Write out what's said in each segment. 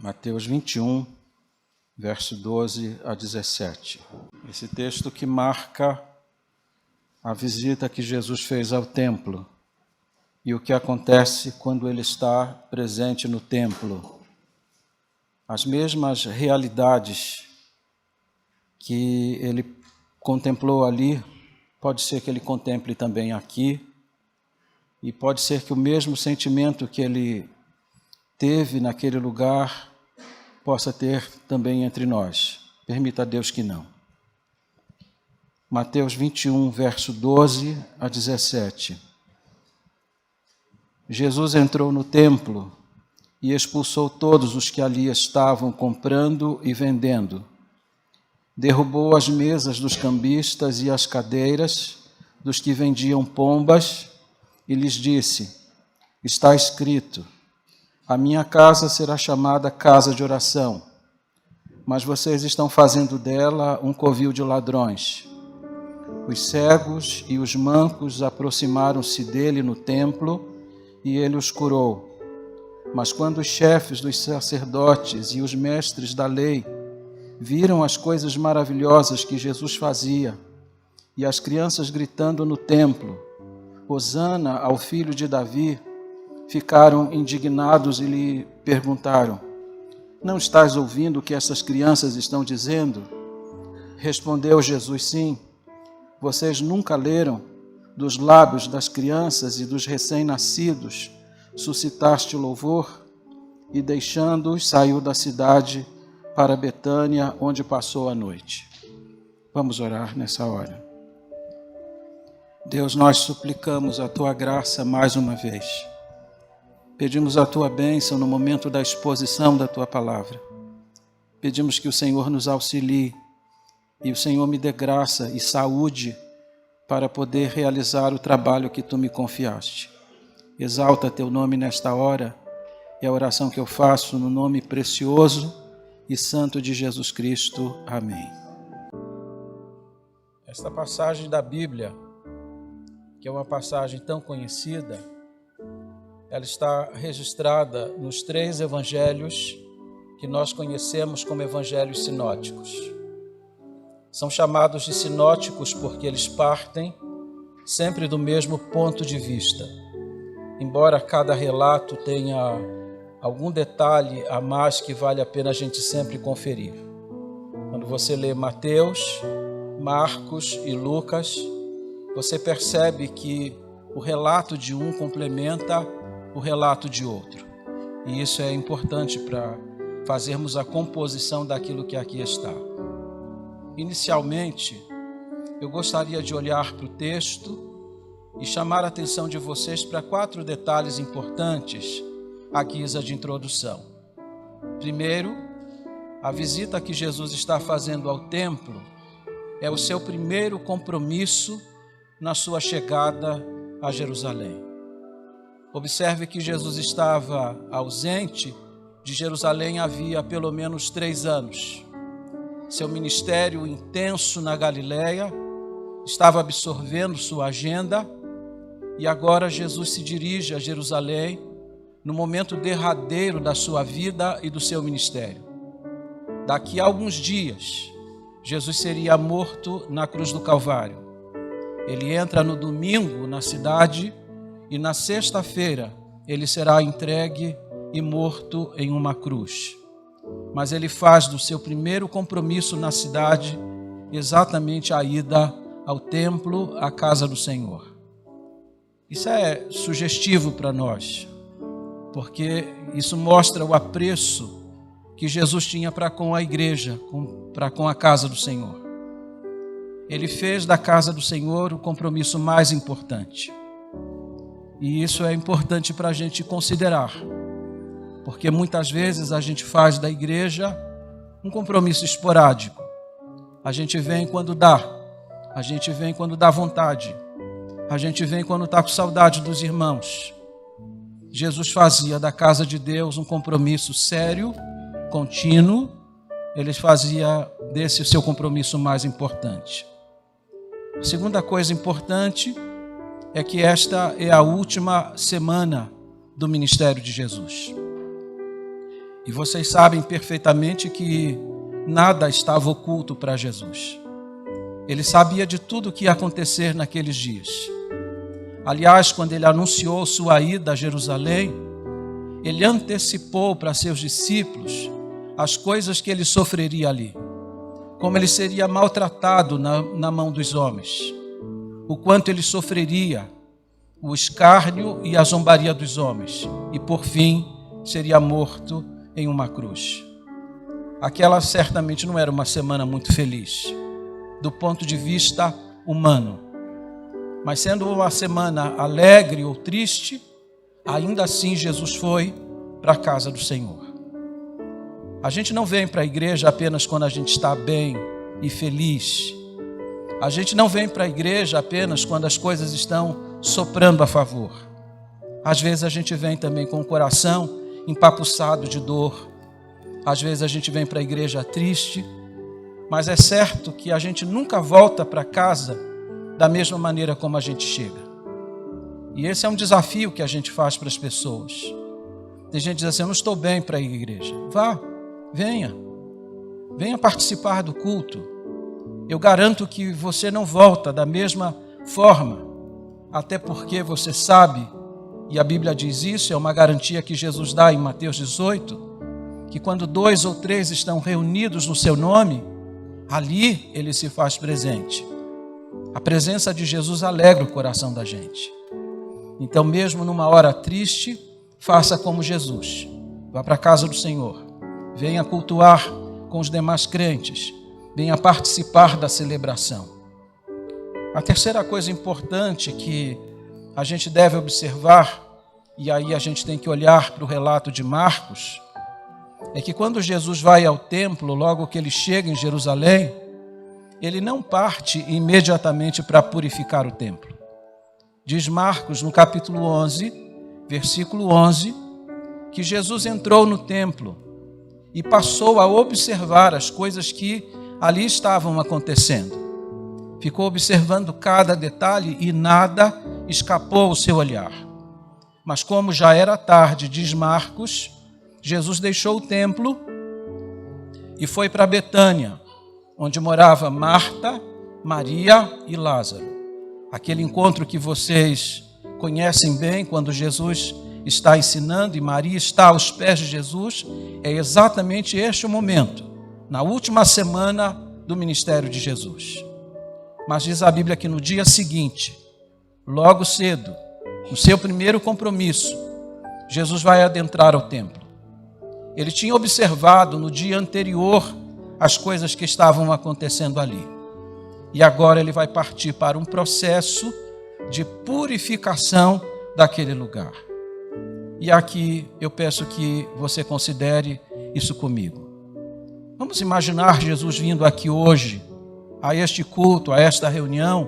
Mateus 21, verso 12 a 17. Esse texto que marca a visita que Jesus fez ao templo e o que acontece quando ele está presente no templo. As mesmas realidades que ele contemplou ali, pode ser que ele contemple também aqui, e pode ser que o mesmo sentimento que ele teve naquele lugar possa ter também entre nós. Permita a Deus que não. Mateus 21, verso 12 a 17. Jesus entrou no templo e expulsou todos os que ali estavam comprando e vendendo. Derrubou as mesas dos cambistas e as cadeiras dos que vendiam pombas e lhes disse: está escrito, a minha casa será chamada casa de oração, mas vocês estão fazendo dela um covil de ladrões. Os cegos e os mancos aproximaram-se dele no templo e ele os curou. Mas quando os chefes dos sacerdotes e os mestres da lei viram as coisas maravilhosas que Jesus fazia e as crianças gritando no templo, Hosana ao filho de Davi, ficaram indignados e lhe perguntaram: não estás ouvindo o que essas crianças estão dizendo? Respondeu Jesus: sim. Vocês nunca leram dos lábios das crianças e dos recém-nascidos suscitaste louvor? E deixando-os, saiu da cidade para Betânia, onde passou a noite. Vamos orar nessa hora. Deus, nós suplicamos a Tua graça mais uma vez. Pedimos a Tua bênção no momento da exposição da Tua palavra. Pedimos que o Senhor nos auxilie e o Senhor me dê graça e saúde para poder realizar o trabalho que Tu me confiaste. Exalta Teu nome nesta hora, é a oração que eu faço no nome precioso e santo de Jesus Cristo. Amém. Esta passagem da Bíblia, que é uma passagem tão conhecida, ela está registrada nos 3 evangelhos que nós conhecemos como evangelhos sinóticos. São chamados de sinóticos porque eles partem sempre do mesmo ponto de vista, embora cada relato tenha algum detalhe a mais que vale a pena a gente sempre conferir. Quando você lê Mateus, Marcos e Lucas, você percebe que o relato de um complementa o relato de outro. E isso é importante para fazermos a composição daquilo que aqui está. Inicialmente, eu gostaria de olhar para o texto e chamar a atenção de vocês para 4 detalhes importantes à guisa de introdução. Primeiro, a visita que Jesus está fazendo ao templo é o seu primeiro compromisso na sua chegada a Jerusalém. Observe que Jesus estava ausente de Jerusalém havia pelo menos 3 anos. Seu ministério intenso na Galileia estava absorvendo sua agenda e agora Jesus se dirige a Jerusalém no momento derradeiro da sua vida e do seu ministério. Daqui a alguns dias, Jesus seria morto na cruz do Calvário. Ele entra no domingo na cidade e na sexta-feira ele será entregue e morto em uma cruz. Mas ele faz do seu primeiro compromisso na cidade exatamente a ida ao templo, à casa do Senhor. Isso é sugestivo para nós, porque isso mostra o apreço que Jesus tinha para com a igreja, para com a casa do Senhor. Ele fez da casa do Senhor o compromisso mais importante. E isso é importante para a gente considerar, porque muitas vezes a gente faz da igreja um compromisso esporádico. A gente vem quando dá, a gente vem quando dá vontade, a gente vem quando está com saudade dos irmãos. Jesus fazia da casa de Deus um compromisso sério, contínuo. Ele fazia desse o seu compromisso mais importante. A segunda coisa importante é que esta é a última semana do ministério de Jesus. E vocês sabem perfeitamente que nada estava oculto para Jesus. Ele sabia de tudo o que ia acontecer naqueles dias. Aliás, quando ele anunciou sua ida a Jerusalém, ele antecipou para seus discípulos as coisas que ele sofreria ali. Como ele seria maltratado na mão dos homens. O quanto ele sofreria o escárnio e a zombaria dos homens. E por fim, seria morto em uma cruz. Aquela certamente não era uma semana muito feliz, do ponto de vista humano. Mas sendo uma semana alegre ou triste, ainda assim Jesus foi para a casa do Senhor. A gente não vem para a igreja apenas quando a gente está bem e feliz. A gente não vem para a igreja apenas quando as coisas estão soprando a favor. Às vezes a gente vem também com o coração empapuçado de dor. Às vezes a gente vem para a igreja triste. Mas é certo que a gente nunca volta para casa da mesma maneira como a gente chega. E esse é um desafio que a gente faz para as pessoas. Tem gente que diz assim, eu não estou bem para ir à igreja. Vá, venha participar do culto. Eu garanto que você não volta da mesma forma, até porque você sabe, e a Bíblia diz isso, é uma garantia que Jesus dá em Mateus 18, que quando 2 ou 3 estão reunidos no seu nome, ali ele se faz presente. A presença de Jesus alegra o coração da gente. Então, mesmo numa hora triste, faça como Jesus. Vá para a casa do Senhor. Venha cultuar com os demais crentes. Venha participar da celebração. A terceira coisa importante que a gente deve observar, e aí a gente tem que olhar para o relato de Marcos, é que quando Jesus vai ao templo, logo que ele chega em Jerusalém, ele não parte imediatamente para purificar o templo. Diz Marcos, no capítulo 11, versículo 11, que Jesus entrou no templo e passou a observar as coisas que ali estavam acontecendo. Ficou observando cada detalhe e nada escapou ao seu olhar. Mas como já era tarde, diz Marcos, Jesus deixou o templo e foi para Betânia, onde morava Marta, Maria e Lázaro. Aquele encontro que vocês conhecem bem, quando Jesus está ensinando e Maria está aos pés de Jesus, é exatamente este o momento, na última semana do ministério de Jesus. Mas diz a Bíblia que no dia seguinte, logo cedo, no seu primeiro compromisso, Jesus vai adentrar ao templo. Ele tinha observado no dia anterior as coisas que estavam acontecendo ali. E agora ele vai partir para um processo de purificação daquele lugar. E aqui eu peço que você considere isso comigo. Vamos imaginar Jesus vindo aqui hoje, a este culto, a esta reunião,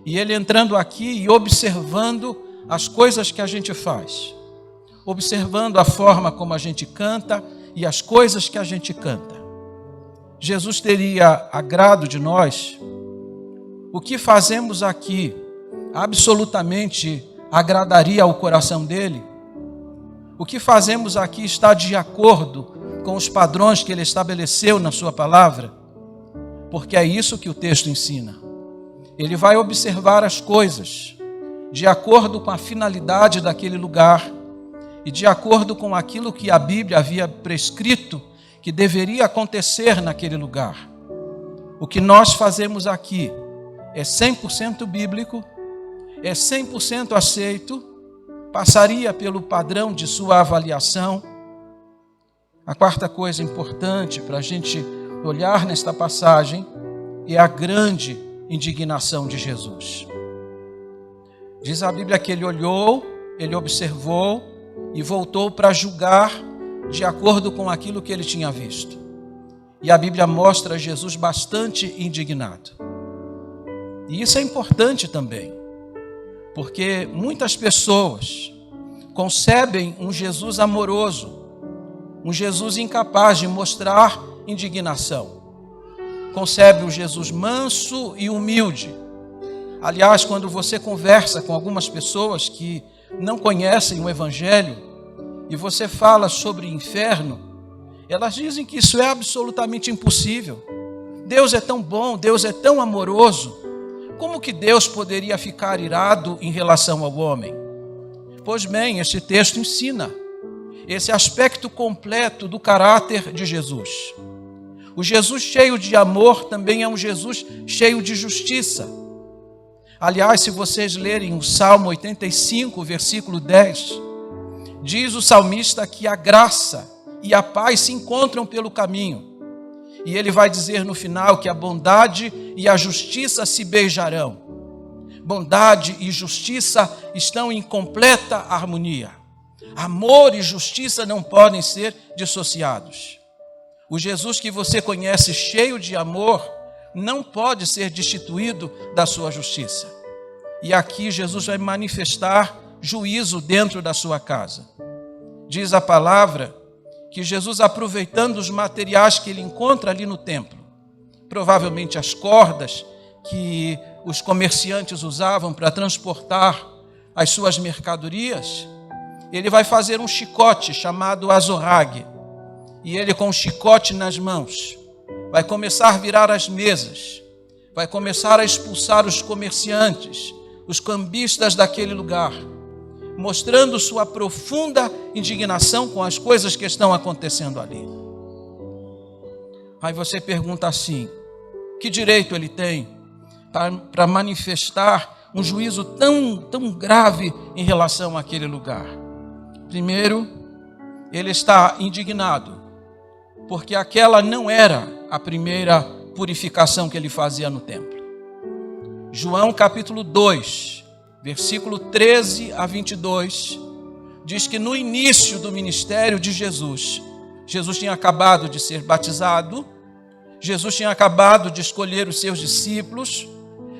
e ele entrando aqui e observando as coisas que a gente faz, observando a forma como a gente canta e as coisas que a gente canta. Jesus teria agrado de nós? O que fazemos aqui absolutamente agradaria ao coração dele? O que fazemos aqui está de acordo com os padrões que ele estabeleceu na sua palavra? Porque é isso que o texto ensina. Ele vai observar as coisas de acordo com a finalidade daquele lugar e de acordo com aquilo que a Bíblia havia prescrito que deveria acontecer naquele lugar. O que nós fazemos aqui é 100% bíblico, é 100% aceito, passaria pelo padrão de sua avaliação. A quarta coisa importante para a gente olhar nesta passagem é a grande indignação de Jesus. Diz a Bíblia que ele olhou, ele observou e voltou para julgar de acordo com aquilo que ele tinha visto. E a Bíblia mostra Jesus bastante indignado. E isso é importante também, porque muitas pessoas concebem um Jesus amoroso, um Jesus incapaz de mostrar indignação. Concebe um Jesus manso e humilde. Aliás, quando você conversa com algumas pessoas que não conhecem o Evangelho, e você fala sobre inferno, elas dizem que isso é absolutamente impossível. Deus é tão bom, Deus é tão amoroso. Como que Deus poderia ficar irado em relação ao homem? Pois bem, este texto ensina esse aspecto completo do caráter de Jesus. O Jesus cheio de amor também é um Jesus cheio de justiça. Aliás, se vocês lerem o Salmo 85, versículo 10, diz o salmista que a graça e a paz se encontram pelo caminho. E ele vai dizer no final que a bondade e a justiça se beijarão. Bondade e justiça estão em completa harmonia. Amor e justiça não podem ser dissociados. O Jesus que você conhece cheio de amor não pode ser destituído da sua justiça. E aqui Jesus vai manifestar juízo dentro da sua casa. Diz a palavra que Jesus, aproveitando os materiais que ele encontra ali no templo, provavelmente as cordas que os comerciantes usavam para transportar as suas mercadorias, ele vai fazer um chicote chamado azorrague. E ele, com o chicote nas mãos, vai começar a virar as mesas, vai começar a expulsar os comerciantes, os cambistas daquele lugar, mostrando sua profunda indignação com as coisas que estão acontecendo ali. Aí você pergunta assim: que direito ele tem para manifestar um juízo tão grave em relação àquele lugar? Primeiro, ele está indignado, porque aquela não era a primeira purificação que ele fazia no templo. João capítulo 2, versículo 13 a 22, diz que no início do ministério de Jesus, Jesus tinha acabado de ser batizado, Jesus tinha acabado de escolher os seus discípulos,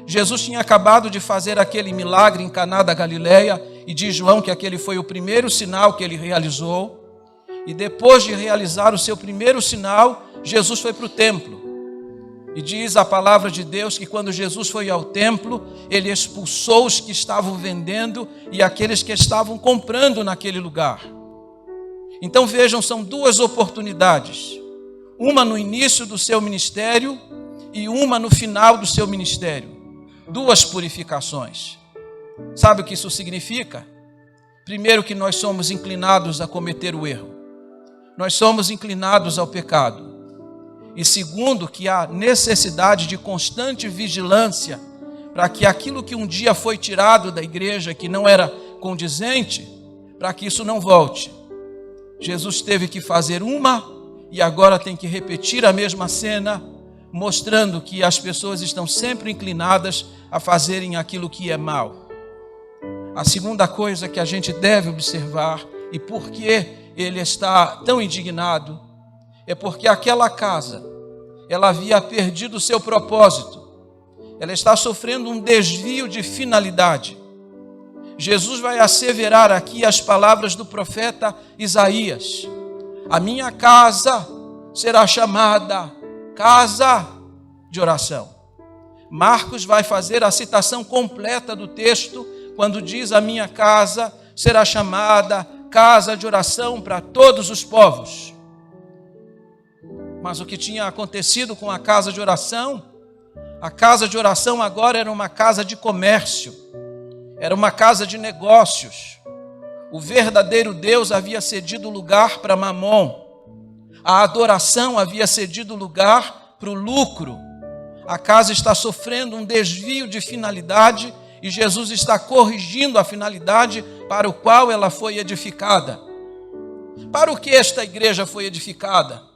Jesus tinha acabado de fazer aquele milagre em Caná da Galileia, e diz João que aquele foi o primeiro sinal que ele realizou. E depois de realizar o seu primeiro sinal, Jesus foi para o templo. E diz a palavra de Deus que quando Jesus foi ao templo, ele expulsou os que estavam vendendo e aqueles que estavam comprando naquele lugar. Então vejam, são duas oportunidades. Uma no início do seu ministério e uma no final do seu ministério. Duas purificações. Sabe o que isso significa? Primeiro, que nós somos inclinados a cometer o erro. Nós somos inclinados ao pecado. E segundo, que há necessidade de constante vigilância para que aquilo que um dia foi tirado da igreja, que não era condizente, para que isso não volte. Jesus teve que fazer uma e agora tem que repetir a mesma cena, mostrando que as pessoas estão sempre inclinadas a fazerem aquilo que é mal. A segunda coisa que a gente deve observar, e por que ele está tão indignado, é porque aquela casa, ela havia perdido o seu propósito. Ela está sofrendo um desvio de finalidade. Jesus vai asseverar aqui as palavras do profeta Isaías: a minha casa será chamada casa de oração. Marcos vai fazer a citação completa do texto, quando diz: a minha casa será chamada casa de oração para todos os povos. Mas o que tinha acontecido com a casa de oração? A casa de oração agora era uma casa de comércio, era uma casa de negócios. O verdadeiro Deus havia cedido lugar para Mamon. A adoração havia cedido lugar para o lucro. A casa está sofrendo um desvio de finalidade e Jesus está corrigindo a finalidade para o qual ela foi edificada. Para o que esta igreja foi edificada?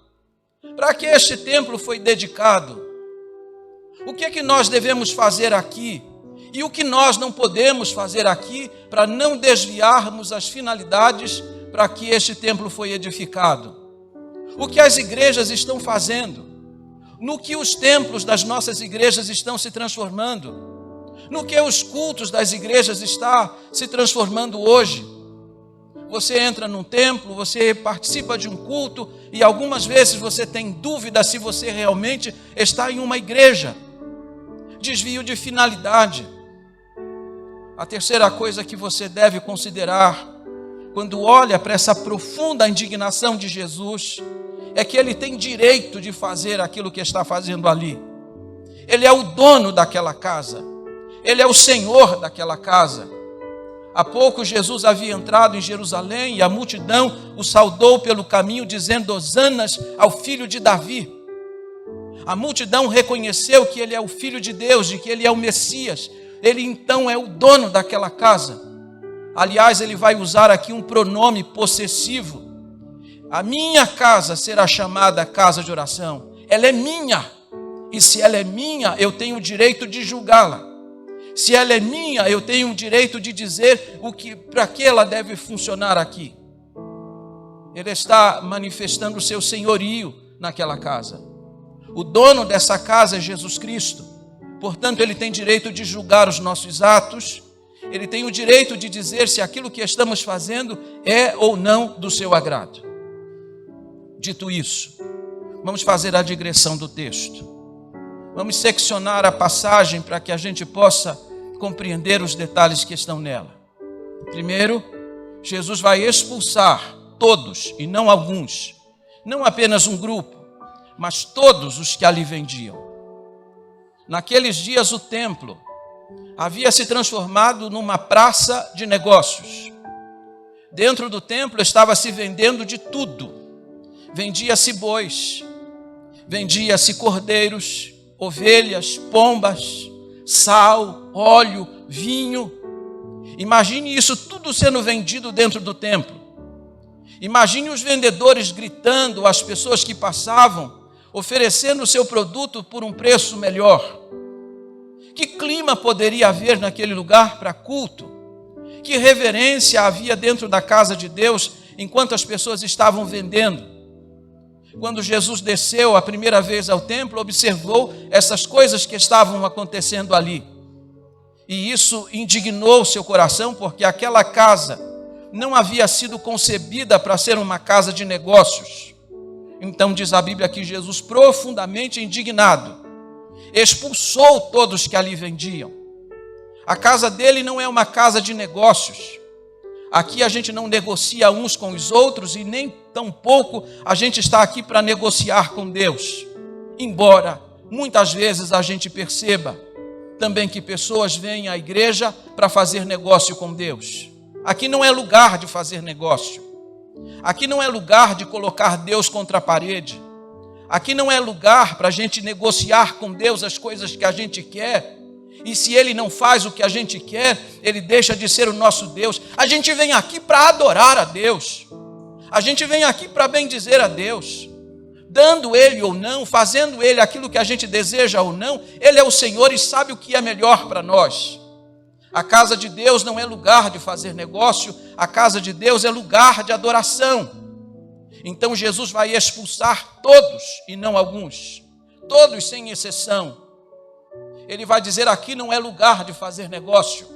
Para que este templo foi dedicado? O que é que nós devemos fazer aqui? E o que nós não podemos fazer aqui para não desviarmos as finalidades para que este templo foi edificado? O que as igrejas estão fazendo? No que os templos das nossas igrejas estão se transformando? No que os cultos das igrejas estão se transformando hoje? Você entra num templo, você participa de um culto e algumas vezes você tem dúvida se você realmente está em uma igreja. Desvio de finalidade. A terceira coisa que você deve considerar quando olha para essa profunda indignação de Jesus, é que ele tem direito de fazer aquilo que está fazendo ali. Ele é o dono daquela casa. Ele é o Senhor daquela casa. Há pouco Jesus havia entrado em Jerusalém e a multidão o saudou pelo caminho, dizendo: Hosanas ao filho de Davi. A multidão reconheceu que ele é o Filho de Deus, de que ele é o Messias. Ele então é o dono daquela casa. Aliás, ele vai usar aqui um pronome possessivo. A minha casa será chamada casa de oração. Ela é minha. E se ela é minha, eu tenho o direito de julgá-la. Se ela é minha, eu tenho o direito de dizer para que ela deve funcionar aqui. Ele está manifestando o seu senhorio naquela casa. O dono dessa casa é Jesus Cristo. Portanto, ele tem direito de julgar os nossos atos. Ele tem o direito de dizer se aquilo que estamos fazendo é ou não do seu agrado. Dito isso, vamos fazer a digressão do texto. Vamos seccionar a passagem para que a gente possa compreender os detalhes que estão nela. Primeiro, Jesus vai expulsar todos e não alguns. Não apenas um grupo, mas todos os que ali vendiam. Naqueles dias o templo havia se transformado numa praça de negócios. Dentro do templo estava se vendendo de tudo. Vendia-se bois, vendia-se cordeiros, ovelhas, pombas, sal, óleo, vinho. Imagine isso tudo sendo vendido dentro do templo. Imagine os vendedores gritando às pessoas que passavam, oferecendo o seu produto por um preço melhor. Que clima poderia haver naquele lugar para culto? Que reverência havia dentro da casa de Deus enquanto as pessoas estavam vendendo? Quando Jesus desceu a primeira vez ao templo, observou essas coisas que estavam acontecendo ali. E isso indignou seu coração, porque aquela casa não havia sido concebida para ser uma casa de negócios. Então diz a Bíblia que Jesus, profundamente indignado, expulsou todos que ali vendiam. A casa dele não é uma casa de negócios. Aqui a gente não negocia uns com os outros e nem tampouco a gente está aqui para negociar com Deus. Embora muitas vezes a gente perceba também que pessoas vêm à igreja para fazer negócio com Deus. Aqui não é lugar de fazer negócio. Aqui não é lugar de colocar Deus contra a parede. Aqui não é lugar para a gente negociar com Deus as coisas que a gente quer. E se Ele não faz o que a gente quer, Ele deixa de ser o nosso Deus. A gente vem aqui para adorar a Deus. A gente vem aqui para bendizer a Deus. Dando Ele ou não, fazendo Ele aquilo que a gente deseja ou não, Ele é o Senhor e sabe o que é melhor para nós. A casa de Deus não é lugar de fazer negócio, a casa de Deus é lugar de adoração. Então Jesus vai expulsar todos e não alguns, todos sem exceção. Ele vai dizer: aqui não é lugar de fazer negócio,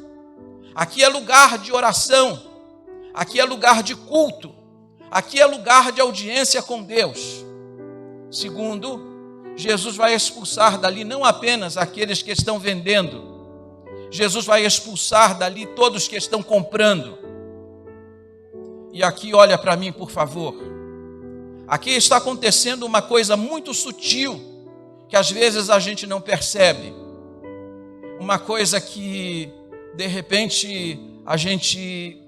aqui é lugar de oração, aqui é lugar de culto, aqui é lugar de audiência com Deus. Segundo, Jesus vai expulsar dali não apenas aqueles que estão vendendo, Jesus vai expulsar dali todos que estão comprando. E aqui olha para mim, por favor. Aqui está acontecendo uma coisa muito sutil, que às vezes a gente não percebe. Uma coisa que, de repente, a gente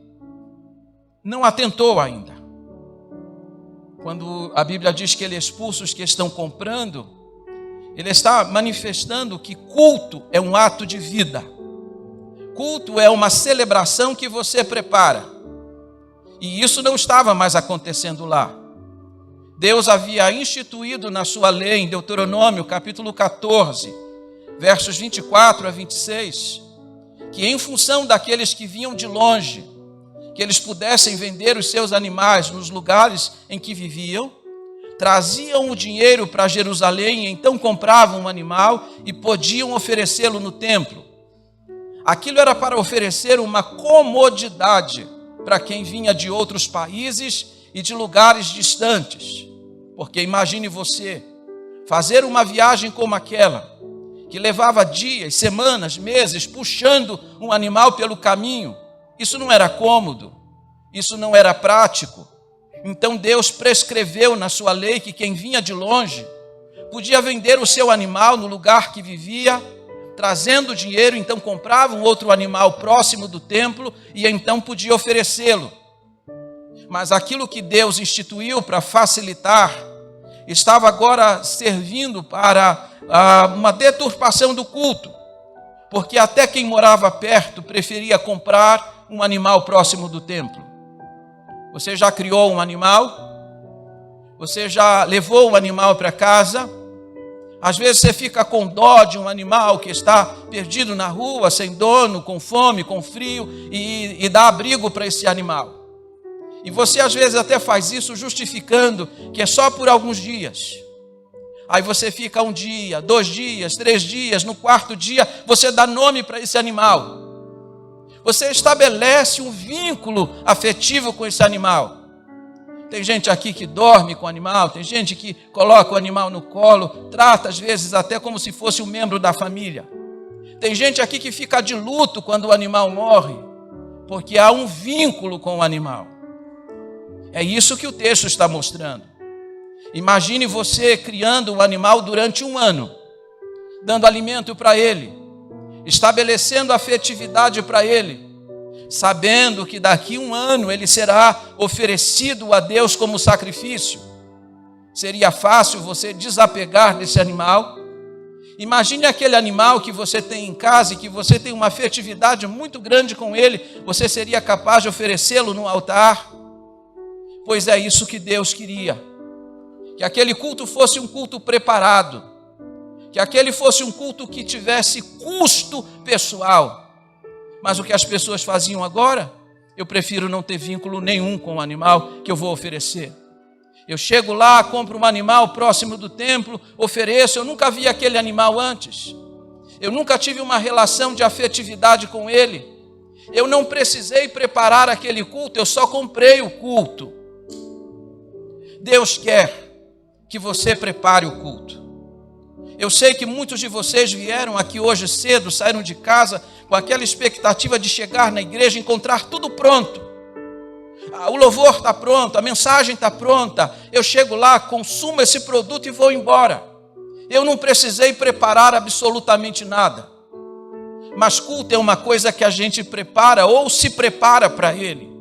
não atentou ainda. Quando a Bíblia diz que Ele expulsa os que estão comprando, Ele está manifestando que culto é um ato de vida. Culto é uma celebração que você prepara. E isso não estava mais acontecendo lá. Deus havia instituído na sua lei, em Deuteronômio, capítulo 14, versos 24 a 26, que em função daqueles que vinham de longe, que eles pudessem vender os seus animais nos lugares em que viviam, traziam o dinheiro para Jerusalém, então compravam um animal e podiam oferecê-lo no templo. Aquilo era para oferecer uma comodidade para quem vinha de outros países e de lugares distantes. Porque imagine você fazer uma viagem como aquela, que levava dias, semanas, meses, puxando um animal pelo caminho. Isso não era cômodo, Isso não era prático. Então Deus prescreveu na sua lei que quem vinha de longe podia vender o seu animal no lugar que vivia, trazendo dinheiro, então comprava um outro animal próximo do templo e então podia oferecê-lo. Mas aquilo que Deus instituiu para facilitar estava agora servindo para uma deturpação do culto, porque até quem morava perto preferia comprar um animal próximo do templo. Você já criou um animal? Você já levou um animal para casa? Às vezes você fica com dó de um animal que está perdido na rua, sem dono, com fome, com frio, e dá abrigo para esse animal. E você às vezes até faz isso justificando que é só por alguns dias. Aí você fica 1 dia, 2 dias, 3 dias, no 4º dia você dá nome para esse animal. Você estabelece um vínculo afetivo com esse animal. Tem gente aqui que dorme com o animal, tem gente que coloca o animal no colo, trata às vezes até como se fosse um membro da família. Tem gente aqui que fica de luto quando o animal morre, porque há um vínculo com o animal. É isso que o texto está mostrando. Imagine você criando um animal durante 1 ano, dando alimento para ele, estabelecendo afetividade para ele, sabendo que daqui 1 ano ele será oferecido a Deus como sacrifício. Seria fácil você desapegar desse animal? Imagine aquele animal que você tem em casa e que você tem uma afetividade muito grande com ele, você seria capaz de oferecê-lo no altar? Pois é isso que Deus queria, que aquele culto fosse um culto preparado, que aquele fosse um culto que tivesse custo pessoal. Mas o que as pessoas faziam agora? Eu prefiro não ter vínculo nenhum com o animal que eu vou oferecer. Eu chego lá, compro um animal próximo do templo, ofereço. Eu nunca vi aquele animal antes. Eu nunca tive uma relação de afetividade com ele. Eu não precisei preparar aquele culto, eu só comprei o culto. Deus quer que você prepare o culto. Eu sei que muitos de vocês vieram aqui hoje cedo, saíram de casa com aquela expectativa de chegar na igreja e encontrar tudo pronto. O louvor está pronto, a mensagem está pronta. Eu chego lá, consumo esse produto e vou embora. Eu não precisei preparar absolutamente nada. Mas culto é uma coisa que a gente prepara ou se prepara para ele.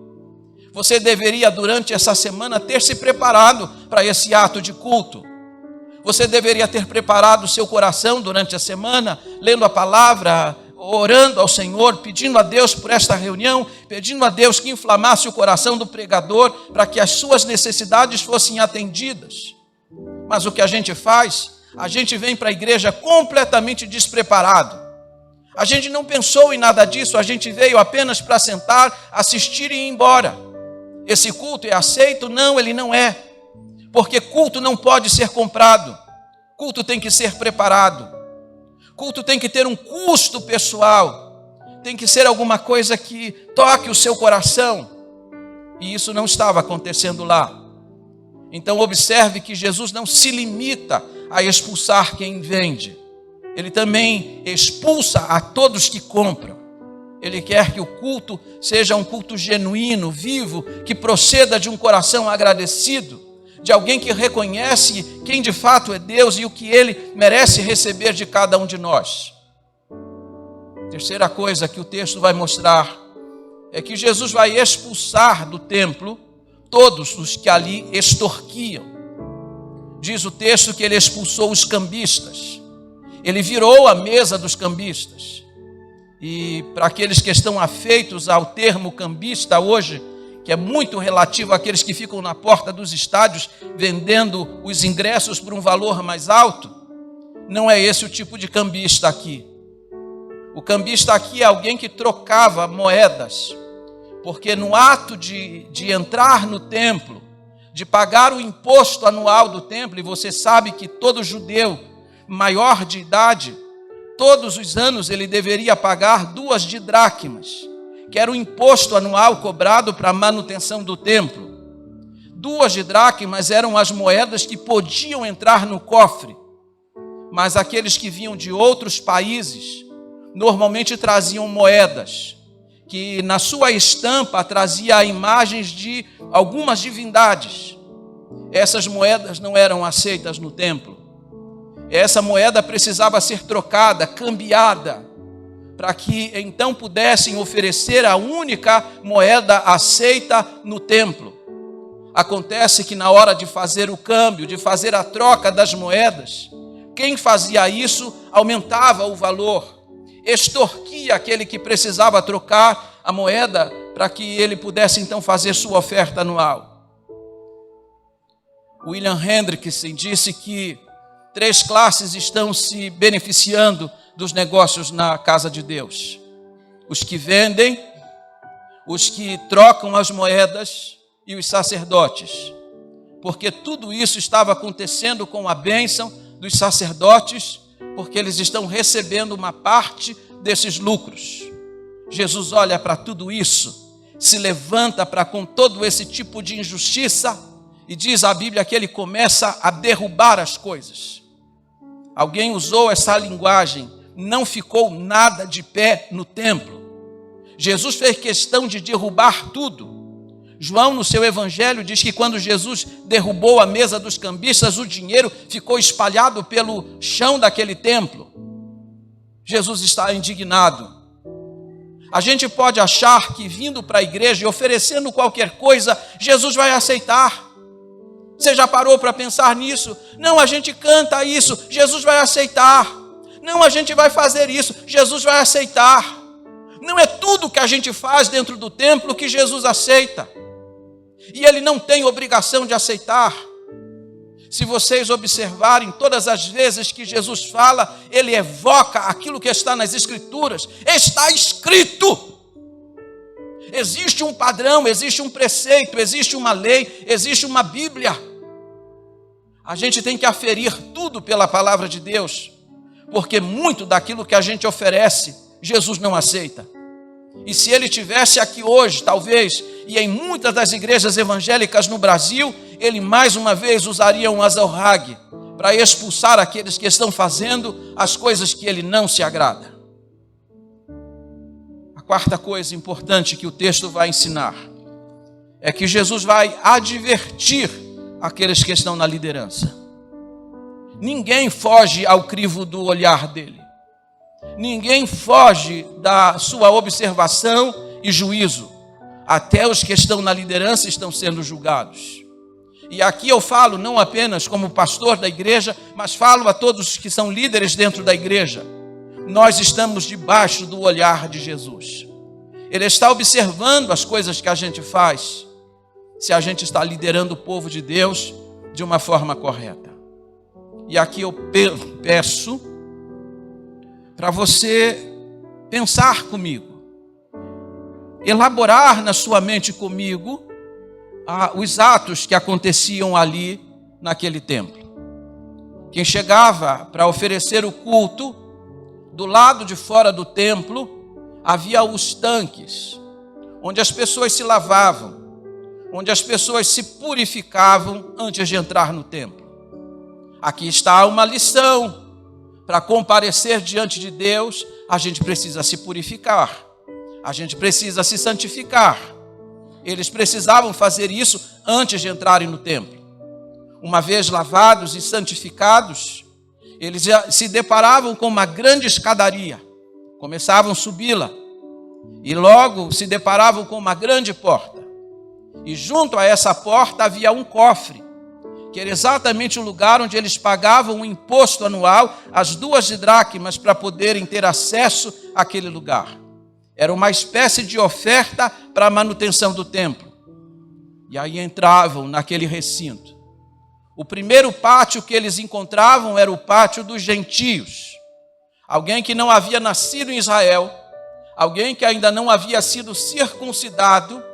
Você deveria, durante essa semana, ter se preparado para esse ato de culto. Você deveria ter preparado o seu coração durante a semana, lendo a palavra, orando ao Senhor, pedindo a Deus por esta reunião, pedindo a Deus que inflamasse o coração do pregador para que as suas necessidades fossem atendidas. Mas o que a gente faz? A gente vem para a igreja completamente despreparado. A gente não pensou em nada disso, a gente veio apenas para sentar, assistir e ir embora. Esse culto é aceito? Não, ele não é. Porque culto não pode ser comprado. Culto tem que ser preparado. Culto tem que ter um custo pessoal. Tem que ser alguma coisa que toque o seu coração. E isso não estava acontecendo lá. Então observe que Jesus não se limita a expulsar quem vende. Ele também expulsa a todos que compram. Ele quer que o culto seja um culto genuíno, vivo, que proceda de um coração agradecido, de alguém que reconhece quem de fato é Deus e o que ele merece receber de cada um de nós. Terceira coisa que o texto vai mostrar é que Jesus vai expulsar do templo todos os que ali extorquiam. Diz o texto que ele expulsou os cambistas. Ele virou a mesa dos cambistas. E para aqueles que estão afeitos ao termo cambista hoje, que é muito relativo àqueles que ficam na porta dos estádios vendendo os ingressos por um valor mais alto, não é esse o tipo de cambista aqui. O cambista aqui é alguém que trocava moedas, porque no ato de entrar no templo, de pagar o imposto anual do templo, e você sabe que todo judeu maior de idade, todos os anos ele deveria pagar 2 dracmas, que era o imposto anual cobrado para a manutenção do templo. 2 dracmas eram as moedas que podiam entrar no cofre, mas aqueles que vinham de outros países normalmente traziam moedas que na sua estampa trazia imagens de algumas divindades. Essas moedas não eram aceitas no templo. Essa moeda precisava ser trocada, cambiada, para que então pudessem oferecer a única moeda aceita no templo. Acontece que na hora de fazer o câmbio, de fazer a troca das moedas, quem fazia isso aumentava o valor, extorquia aquele que precisava trocar a moeda para que ele pudesse então fazer sua oferta anual. William Hendrickson disse que 3 classes estão se beneficiando dos negócios na casa de Deus: os que vendem, os que trocam as moedas e os sacerdotes, porque tudo isso estava acontecendo com a bênção dos sacerdotes, porque eles estão recebendo uma parte desses lucros. Jesus olha para tudo isso, se levanta para com todo esse tipo de injustiça e diz a Bíblia que ele começa a derrubar as coisas. Alguém usou essa linguagem: não ficou nada de pé no templo. Jesus fez questão de derrubar tudo. João, no seu evangelho, diz que quando Jesus derrubou a mesa dos cambistas, o dinheiro ficou espalhado pelo chão daquele templo. Jesus está indignado. A gente pode achar que vindo para a igreja e oferecendo qualquer coisa, Jesus vai aceitar. Você já parou para pensar nisso? Não, a gente canta isso, Jesus vai aceitar. Não, a gente vai fazer isso, Jesus vai aceitar. Não é tudo que a gente faz dentro do templo que Jesus aceita. E ele não tem obrigação de aceitar. Se vocês observarem, todas as vezes que Jesus fala, ele evoca aquilo que está nas Escrituras. Está escrito. Existe um padrão, existe um preceito, existe uma lei, existe uma Bíblia. A gente tem que aferir tudo pela palavra de Deus, porque muito daquilo que a gente oferece, Jesus não aceita. E se ele estivesse aqui hoje, talvez, e em muitas das igrejas evangélicas no Brasil, ele mais uma vez usaria um azorrague para expulsar aqueles que estão fazendo as coisas que ele não se agrada. A quarta coisa importante que o texto vai ensinar é que Jesus vai advertir aqueles que estão na liderança. Ninguém foge ao crivo do olhar dele. Ninguém foge da sua observação e juízo. Até os que estão na liderança estão sendo julgados. E aqui eu falo não apenas como pastor da igreja, mas falo a todos que são líderes dentro da igreja. Nós estamos debaixo do olhar de Jesus. Ele está observando as coisas que a gente faz, se a gente está liderando o povo de Deus de uma forma correta. E aqui eu peço para você pensar comigo, elaborar na sua mente comigo os atos que aconteciam ali naquele templo. Quem chegava para oferecer o culto, do lado de fora do templo, havia os tanques, onde as pessoas se lavavam, onde as pessoas se purificavam antes de entrar no templo. Aqui está uma lição. Para comparecer diante de Deus, a gente precisa se purificar, a gente precisa se santificar. Eles precisavam fazer isso antes de entrarem no templo. Uma vez lavados e santificados, eles já se deparavam com uma grande escadaria, começavam a subi-la, e logo se deparavam com uma grande porta. E junto a essa porta havia um cofre, que era exatamente o lugar onde eles pagavam um imposto anual, as 2 dracmas, para poderem ter acesso àquele lugar. Era uma espécie de oferta para a manutenção do templo. E aí entravam naquele recinto. O primeiro pátio que eles encontravam era o pátio dos gentios. Alguém que não havia nascido em Israel, alguém que ainda não havia sido circuncidado,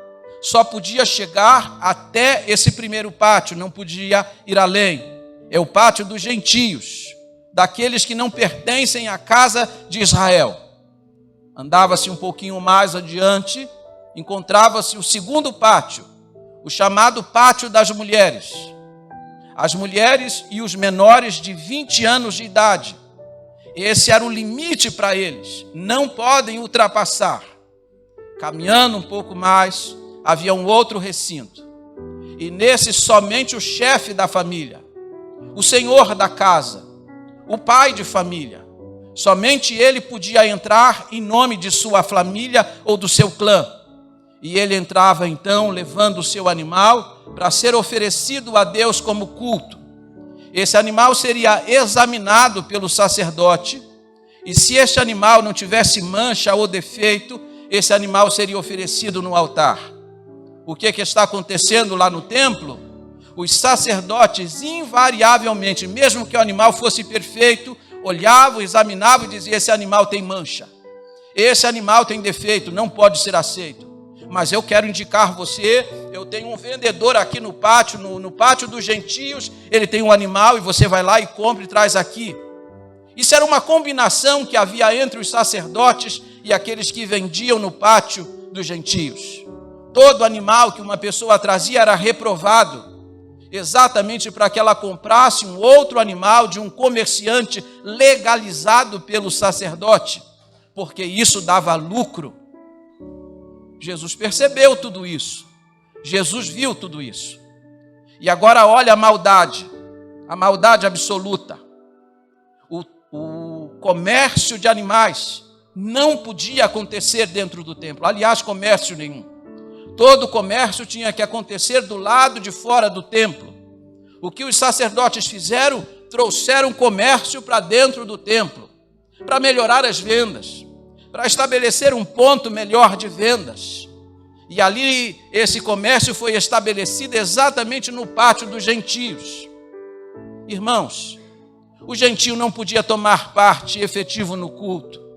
só podia chegar até esse primeiro pátio, não podia ir além. É o pátio dos gentios, daqueles que não pertencem à casa de Israel. Andava-se um pouquinho mais adiante, encontrava-se o segundo pátio, o chamado pátio das mulheres. As mulheres e os menores de 20 anos de idade. Esse era o limite para eles, não podem ultrapassar. Caminhando um pouco mais, havia um outro recinto. E nesse somente o chefe da família, o senhor da casa, o pai de família, somente ele podia entrar em nome de sua família ou do seu clã. E ele entrava então levando o seu animal para ser oferecido a Deus como culto. Esse animal seria examinado pelo sacerdote, e se este animal não tivesse mancha ou defeito, esse animal seria oferecido no altar. O que está acontecendo lá no templo? Os sacerdotes invariavelmente, mesmo que o animal fosse perfeito, olhavam, examinavam e diziam: esse animal tem mancha, esse animal tem defeito, não pode ser aceito. Mas eu quero indicar você, eu tenho um vendedor aqui no pátio, no pátio dos gentios, ele tem um animal e você vai lá e compra e traz aqui. Isso era uma combinação que havia entre os sacerdotes e aqueles que vendiam no pátio dos gentios. Todo animal que uma pessoa trazia era reprovado, exatamente para que ela comprasse um outro animal de um comerciante legalizado pelo sacerdote, porque isso dava lucro. Jesus percebeu tudo isso, Jesus viu tudo isso. E agora olha a maldade absoluta. O comércio de animais não podia acontecer dentro do templo, aliás, comércio nenhum. Todo comércio tinha que acontecer do lado de fora do templo. O que os sacerdotes fizeram? Trouxeram comércio para dentro do templo, para melhorar as vendas, para estabelecer um ponto melhor de vendas. E ali esse comércio foi estabelecido exatamente no pátio dos gentios. Irmãos, o gentio não podia tomar parte efetivo no culto.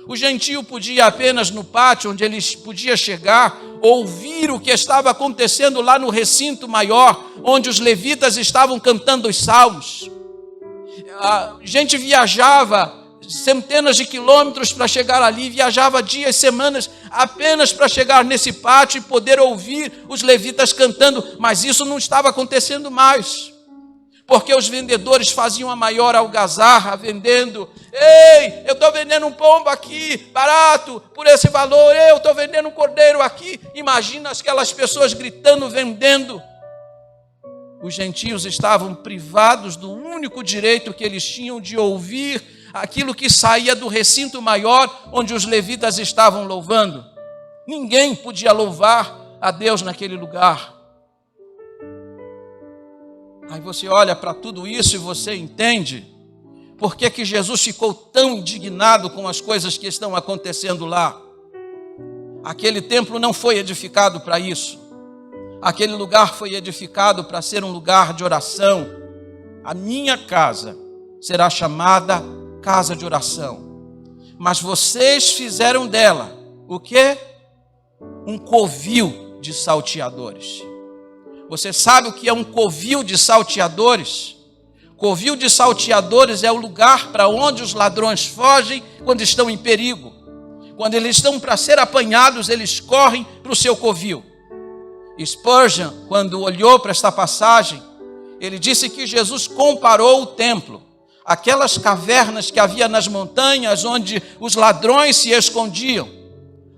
O gentio podia apenas no pátio, onde ele podia chegar, ouvir o que estava acontecendo lá no recinto maior, onde os levitas estavam cantando os salmos. A gente viajava centenas de quilômetros para chegar ali, viajava dias, semanas, apenas para chegar nesse pátio e poder ouvir os levitas cantando, mas isso não estava acontecendo mais, porque os vendedores faziam a maior algazarra vendendo. Ei, eu estou vendendo um pombo aqui, barato, por esse valor, eu estou vendendo um cordeiro aqui. Imagina aquelas pessoas gritando, vendendo. Os gentios estavam privados do único direito que eles tinham de ouvir aquilo que saía do recinto maior, onde os levitas estavam louvando. Ninguém podia louvar a Deus naquele lugar. Aí você olha para tudo isso e você entende por que Jesus ficou tão indignado com as coisas que estão acontecendo lá. Aquele templo não foi edificado para isso. Aquele lugar foi edificado para ser um lugar de oração. A minha casa será chamada casa de oração. Mas vocês fizeram dela o quê? Um covil de salteadores. Você sabe o que é um covil de salteadores? Covil de salteadores é o lugar para onde os ladrões fogem quando estão em perigo. Quando eles estão para ser apanhados, eles correm para o seu covil. Spurgeon, quando olhou para esta passagem, ele disse que Jesus comparou o templo, aquelas cavernas que havia nas montanhas onde os ladrões se escondiam.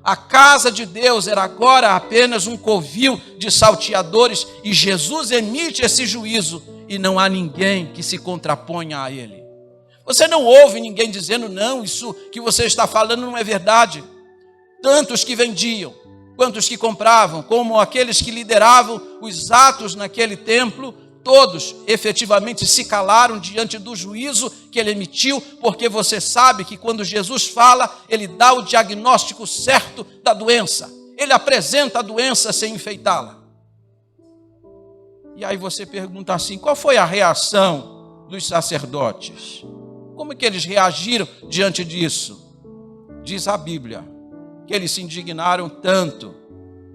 A casa de Deus era agora apenas um covil de salteadores, e Jesus emite esse juízo e não há ninguém que se contraponha a ele. Você não ouve ninguém dizendo: não, isso que você está falando não é verdade. Tanto os que vendiam, quanto os que compravam, como aqueles que lideravam os atos naquele templo, todos efetivamente se calaram diante do juízo que ele emitiu, porque você sabe que quando Jesus fala, ele dá o diagnóstico certo da doença. Ele apresenta a doença sem enfeitá-la. E aí você pergunta assim: qual foi a reação dos sacerdotes? Como é que eles reagiram diante disso? Diz a Bíblia que eles se indignaram tanto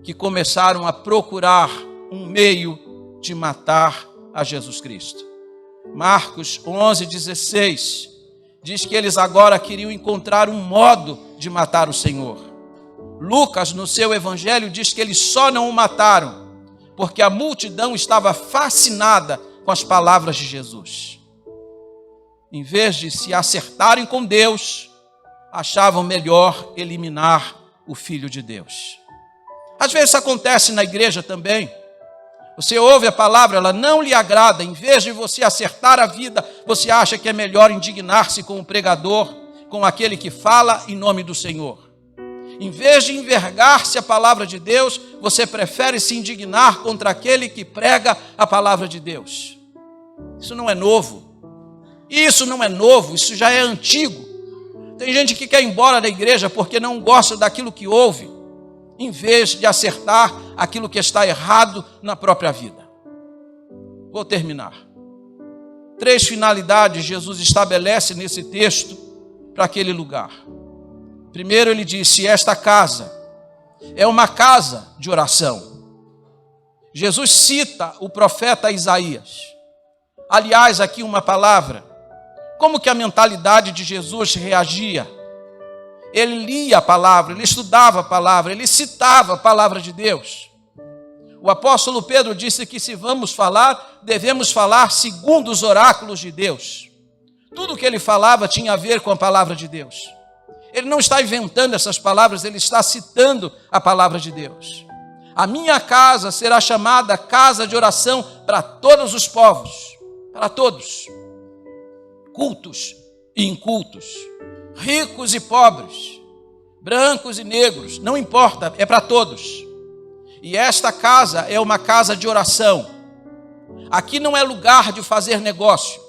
que começaram a procurar um meio de matar a Jesus Cristo. Marcos 11:16 diz que eles agora queriam encontrar um modo de matar o Senhor. Lucas, no seu evangelho, diz que eles só não o mataram porque a multidão estava fascinada com as palavras de Jesus. Em vez de se acertarem com Deus, achavam melhor eliminar o Filho de Deus. Às vezes isso acontece na igreja também. Você ouve a palavra, ela não lhe agrada. Em vez de você acertar a vida, você acha que é melhor indignar-se com o pregador, com aquele que fala em nome do Senhor. Em vez de envergar-se a palavra de Deus, você prefere se indignar contra aquele que prega a palavra de Deus. Isso não é novo. Isso não é novo, isso já é antigo. Tem gente que quer ir embora da igreja porque não gosta daquilo que ouve, em vez de acertar aquilo que está errado na própria vida. Vou terminar. 3 finalidades Jesus estabelece nesse texto para aquele lugar. Primeiro ele disse: esta casa é uma casa de oração. Jesus cita o profeta Isaías. Aliás, aqui uma palavra. Como que a mentalidade de Jesus reagia? Ele lia a palavra, ele estudava a palavra, ele citava a palavra de Deus. O apóstolo Pedro disse que se vamos falar, devemos falar segundo os oráculos de Deus. Tudo que ele falava tinha a ver com a palavra de Deus. Ele não está inventando essas palavras, ele está citando a palavra de Deus. A minha casa será chamada casa de oração para todos os povos, para todos, cultos e incultos, ricos e pobres, brancos e negros, não importa, é para todos. E esta casa é uma casa de oração. Aqui não é lugar de fazer negócio.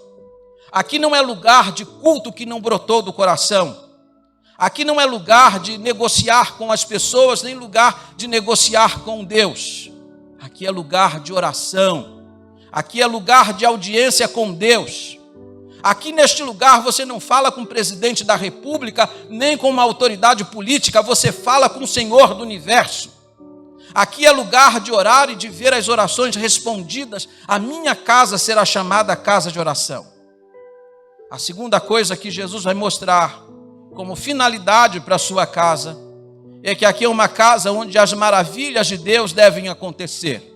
Aqui não é lugar de culto que não brotou do coração. Aqui não é lugar de negociar com as pessoas, nem lugar de negociar com Deus. Aqui é lugar de oração. Aqui é lugar de audiência com Deus. Aqui neste lugar você não fala com o presidente da república, nem com uma autoridade política, você fala com o Senhor do universo. Aqui é lugar de orar e de ver as orações respondidas. A minha casa será chamada casa de oração. A segunda coisa que Jesus vai mostrar como finalidade para a sua casa é que aqui é uma casa onde as maravilhas de Deus devem acontecer.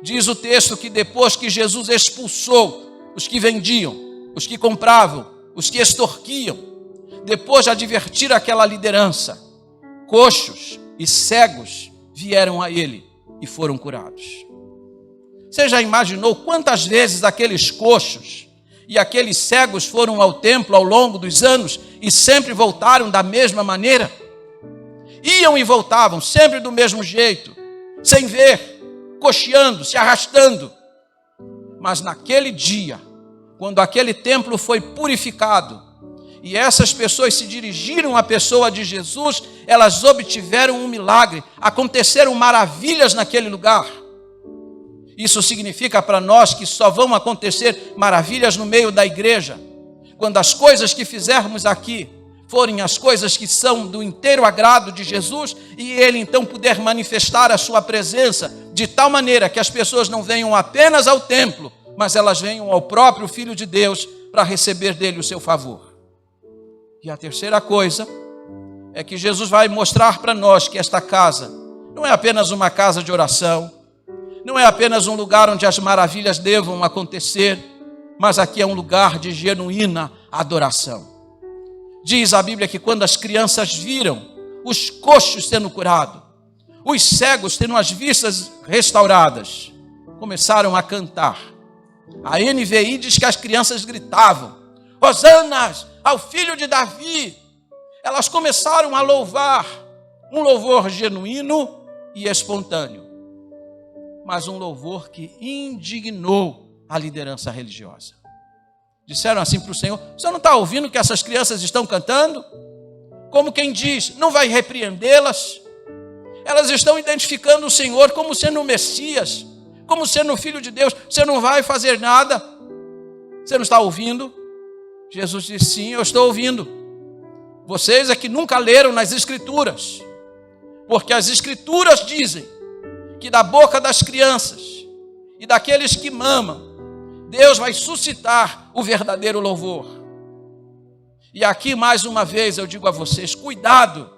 Diz o texto que depois que Jesus expulsou os que vendiam, os que compravam, os que extorquiam, depois de advertir aquela liderança, coxos e cegos vieram a ele e foram curados. Você já imaginou quantas vezes aqueles coxos e aqueles cegos foram ao templo ao longo dos anos e sempre voltaram da mesma maneira? Iam e voltavam sempre do mesmo jeito, sem ver, coxeando, se arrastando. Mas naquele dia, quando aquele templo foi purificado e essas pessoas se dirigiram à pessoa de Jesus, elas obtiveram um milagre, aconteceram maravilhas naquele lugar. Isso significa para nós que só vão acontecer maravilhas no meio da igreja, quando as coisas que fizermos aqui forem as coisas que são do inteiro agrado de Jesus e Ele então puder manifestar a sua presença de tal maneira que as pessoas não venham apenas ao templo, mas elas venham ao próprio Filho de Deus para receber dele o seu favor. E a terceira coisa é que Jesus vai mostrar para nós que esta casa não é apenas uma casa de oração, não é apenas um lugar onde as maravilhas devam acontecer, mas aqui é um lugar de genuína adoração. Diz a Bíblia que quando as crianças viram os coxos sendo curados, os cegos tendo as vistas restauradas, começaram a cantar. A NVI diz que as crianças gritavam: Hosanas ao filho de Davi. Elas começaram a louvar, um louvor genuíno e espontâneo, mas um louvor que indignou a liderança religiosa. Disseram assim para o Senhor: você não está ouvindo o que essas crianças estão cantando? Como quem diz, não vai repreendê-las? Elas estão identificando o Senhor como sendo o Messias, como sendo o Filho de Deus. Você não vai fazer nada? Você não está ouvindo? Jesus disse: sim, eu estou ouvindo. Vocês é que nunca leram nas Escrituras, porque as Escrituras dizem que da boca das crianças e daqueles que mamam, Deus vai suscitar o verdadeiro louvor. E aqui mais uma vez eu digo a vocês: cuidado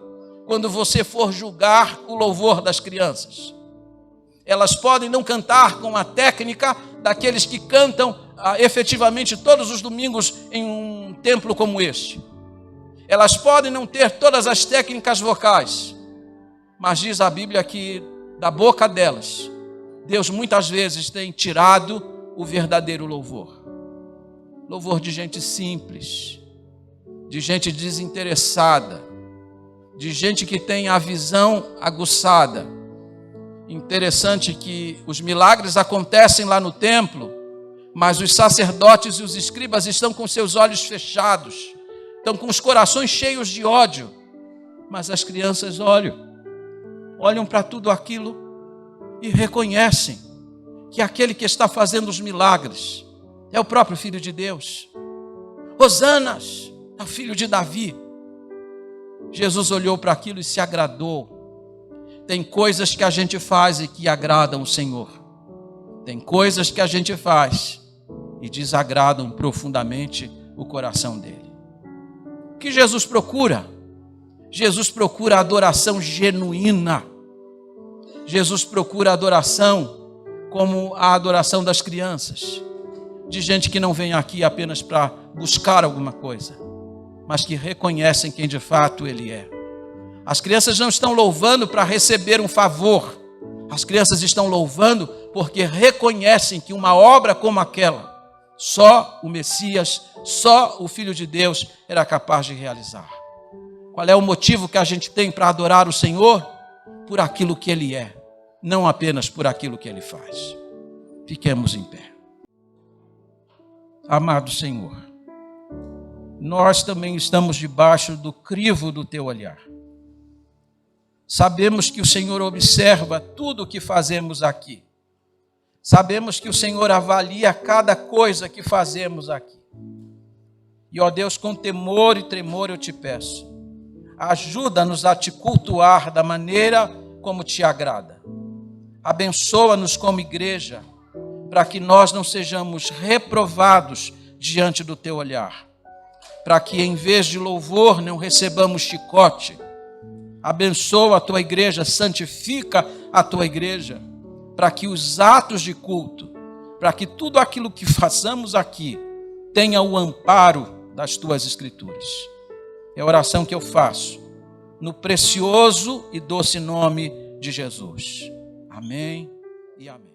quando você for julgar o louvor das crianças. Elas podem não cantar com a técnica daqueles que cantam efetivamente todos os domingos em um templo como este. Elas podem não ter todas as técnicas vocais, mas diz a Bíblia que da boca delas, Deus muitas vezes tem tirado o verdadeiro louvor. Louvor de gente simples, de gente desinteressada, de gente que tem a visão aguçada. Interessante que os milagres acontecem lá no templo, mas os sacerdotes e os escribas estão com seus olhos fechados, estão com os corações cheios de ódio, mas as crianças olham para tudo aquilo e reconhecem que aquele que está fazendo os milagres é o próprio Filho de Deus. Hosanas, é o filho de Davi. Jesus olhou para aquilo e se agradou. Tem coisas que a gente faz e que agradam o Senhor. Tem coisas que a gente faz e desagradam profundamente o coração dele. O que Jesus procura? Jesus procura adoração genuína. Jesus procura adoração como a adoração das crianças, de gente que não vem aqui apenas para buscar alguma coisa, mas que reconhecem quem de fato Ele é. As crianças não estão louvando para receber um favor. As crianças estão louvando porque reconhecem que uma obra como aquela, só o Messias, só o Filho de Deus era capaz de realizar. Qual é o motivo que a gente tem para adorar o Senhor? Por aquilo que Ele é, não apenas por aquilo que Ele faz. Fiquemos em pé. Amado Senhor, nós também estamos debaixo do crivo do Teu olhar. Sabemos que o Senhor observa tudo o que fazemos aqui. Sabemos que o Senhor avalia cada coisa que fazemos aqui. E, ó Deus, com temor e tremor eu te peço, ajuda-nos a te cultuar da maneira como te agrada. Abençoa-nos como igreja, para que nós não sejamos reprovados diante do teu olhar. Para que em vez de louvor não recebamos chicote. Abençoa a tua igreja, santifica a tua igreja, para que os atos de culto, para que tudo aquilo que façamos aqui tenha o amparo das tuas escrituras. É a oração que eu faço, no precioso e doce nome de Jesus. Amém e amém.